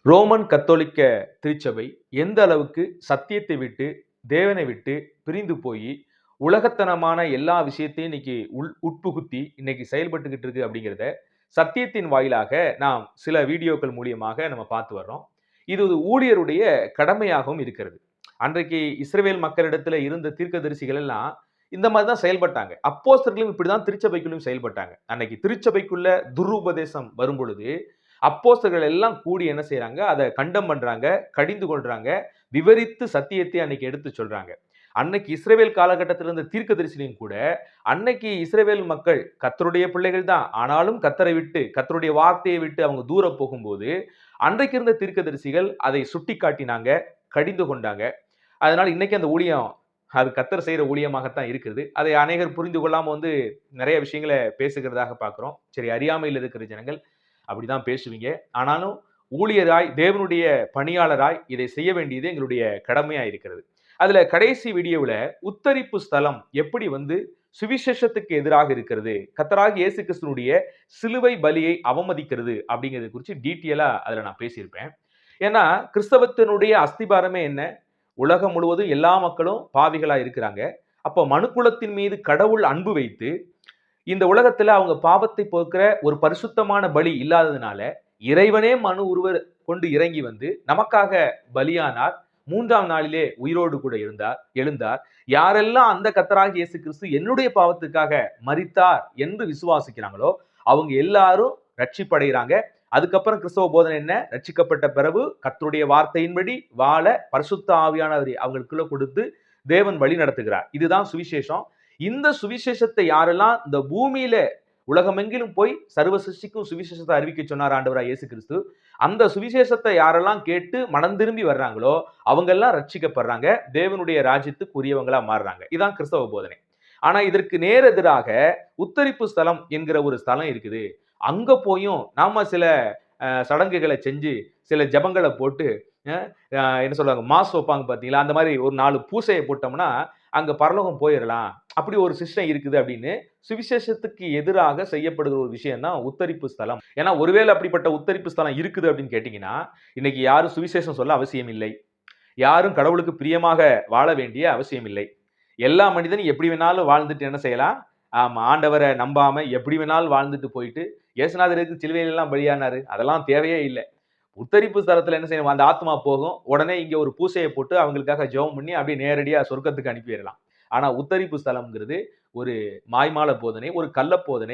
Roman கத்தோலிக்க திருச்சபை எந்த அளவுக்கு சத்தியத்தை விட்டு தேவனை விட்டு பிரிந்து போய் உலகத்தனமான எல்லா விஷயத்தையும் இன்னைக்கு உட்புகுத்தி இன்னைக்கு செயல்பட்டுக்கிட்டு இருக்கு அப்படிங்கிறத சத்தியத்தின் வாயிலாக நாம் சில வீடியோக்கள் மூலியமாக நம்ம பார்த்து வர்றோம். இது ஒரு ஊழியருடைய கடமையாகவும் இருக்கிறது. அன்றைக்கு இஸ்ரவேல் மக்களிடத்துல இருந்த தீர்க்கதரிசிகள் எல்லாம் இந்த மாதிரி தான் செயல்பட்டாங்க. அப்போஸ்தலர்களும் இப்படிதான் திருச்சபைக்குள்ளும் செயல்பட்டாங்க. அன்னைக்கு திருச்சபைக்குள்ள துருபதேசம் வரும் பொழுது அப்போஸ்தலர்கள் எல்லாம் கூடி என்ன செய்யறாங்க, அதை கண்டம் பண்றாங்க, கடிந்து கொள்றாங்க, விவரித்து சத்தியத்தை அன்னைக்கு எடுத்து சொல்றாங்க. அன்னைக்கு இஸ்ரவேல் காலகட்டத்தில் இருந்த தீர்க்கதரிசியும் கூட அன்னைக்கு இஸ்ரவேல் மக்கள் கர்த்தருடைய பிள்ளைகள் தான், ஆனாலும் கர்த்தரை விட்டு கர்த்தருடைய வார்த்தையை விட்டு அவங்க தூர போகும்போது அன்றைக்கு இருந்த தீர்க்கதரிசிகள் அதை சுட்டி காட்டினாங்க, கடிந்து கொண்டாங்க. அதனால இன்னைக்கு அந்த ஊழியம் அது கர்த்தர் செய்யற ஊழியமாகத்தான் இருக்குது. அதை அநேகர் புரிந்து கொள்ளாம நிறைய விஷயங்களை பேசுகிறதாக பார்க்கிறோம். சரி, அறியாமையில் இருக்கிற ஜனங்கள் அப்படிதான் பேசுவீங்க. ஆனாலும் ஊழியராய் தேவனுடைய பணியாளராய் இதை செய்ய வேண்டியது எங்களுடைய கடமையா இருக்கிறது. அதுல கடைசி வீடியோவுல உத்தரிப்பு ஸ்தலம் எப்படி சுவிசேஷத்துக்கு எதிராக இருக்கிறது, கர்த்தராகிய இயேசு கிறிஸ்துவினுடைய சிலுவை பலியை அவமதிக்கிறது அப்படிங்கிறது குறித்து டீட்டெயிலா அதுல நான் பேசியிருப்பேன். ஏன்னா கிறிஸ்தவத்தினுடைய அஸ்திபாரமே என்ன? உலகம் முழுவதும் எல்லா மக்களும் பாவிகளா இருக்கிறாங்க. அப்போ மனுக்குலத்தின் மீது கடவுள் அன்பு வைத்து இந்த உலகத்துல அவங்க பாவத்தை போக்குற ஒரு பரிசுத்தமான பலி இல்லாததுனால இறைவனே மனு உருவர் கொண்டு இறங்கி நமக்காக பலியானார். 3ஆம் நாளிலே உயிரோடு கூட எழுந்தார். யாரெல்லாம் அந்த கர்த்தராகிய இயேசு கிறிஸ்து என்னுடைய பாவத்துக்காக மரித்தார் என்று விசுவாசிக்கிறாங்களோ அவங்க எல்லாரும் ரட்சிப்படைகிறாங்க. அதுக்கப்புறம் கிறிஸ்தவ போதனை என்ன? ரட்சிக்கப்பட்ட பிறகு கர்த்தருடைய வார்த்தையின்படி வாழ பரிசுத்த ஆவியானவரை அவங்களுக்குள்ள கொடுத்து தேவன் வழி நடத்துகிறார். இதுதான் சுவிசேஷம். இந்த சுவிசேஷத்தை யாரெல்லாம் இந்த பூமியில உலகமெங்கிலும் போய் சர்வ சிருஷ்டிக்கும் சுவிசேஷத்தை அறிவிக்க சொன்னார் ஆண்டவராய் இயேசு கிறிஸ்து. அந்த சுவிசேஷத்தை யாரெல்லாம் கேட்டு மனம் திரும்பி வர்றாங்களோ அவங்க எல்லாம் ரட்சிக்கப்படுறாங்க, தேவனுடைய ராஜ்யத்துக்கு உரியவங்களா மாறுறாங்க. இதான் கிறிஸ்தவ போதனை. ஆனா இதற்கு நேர் எதிராக உத்தரிப்பு ஸ்தலம் என்கிற ஒரு ஸ்தலம் இருக்குது. அங்க போயும் நாம சில சடங்குகளை செஞ்சு சில ஜபங்களை போட்டு என்ன சொல்லுவாங்க, மாஸ் வைப்பாங்க பாத்தீங்களா, அந்த மாதிரி ஒரு 4 பூசையை போட்டோம்னா அங்க பரலோகம் போயிடலாம், அப்படி ஒரு சிஸ்டம் இருக்குது அப்படின்னு சுவிசேஷத்துக்கு எதிராக செய்யப்படுகிற ஒரு விஷயம் தான் உத்தரிப்பு ஸ்தலம். ஏன்னா ஒருவேளை அப்படிப்பட்ட உத்தரிப்பு ஸ்தலம் இருக்குது அப்படின்னு கேட்டீங்கன்னா இன்னைக்கு யாரும் சுவிசேஷம் சொல்ல அவசியம் இல்லை, யாரும் கடவுளுக்கு பிரியமாக வாழ வேண்டிய அவசியம் இல்லை. எல்லா மனிதனும் எப்படி வேணாலும் வாழ்ந்துட்டு என்ன செய்யலாம், ஆமா, ஆண்டவரை நம்பாம எப்படி வேணாலும் வாழ்ந்துட்டு போயிட்டு இயேசுநாதருக்கு சிலுவையிலெல்லாம் பலியானாரு, அதெல்லாம் தேவையே இல்லை. உத்தரிப்பு ஸ்தலத்துல என்ன செய்யணும், அந்த ஆத்மா போகும், உடனே இங்க ஒரு பூசையை போட்டு அவங்களுக்காக ஜெபம் பண்ணி அப்படியே நேரடியா சொர்க்கத்துக்கு அனுப்பிடலாம். ஆனா உத்தரிப்பு ஸ்தலம்ங்கிறது ஒரு மாய்மால போதனை, ஒரு கள்ள போதனை.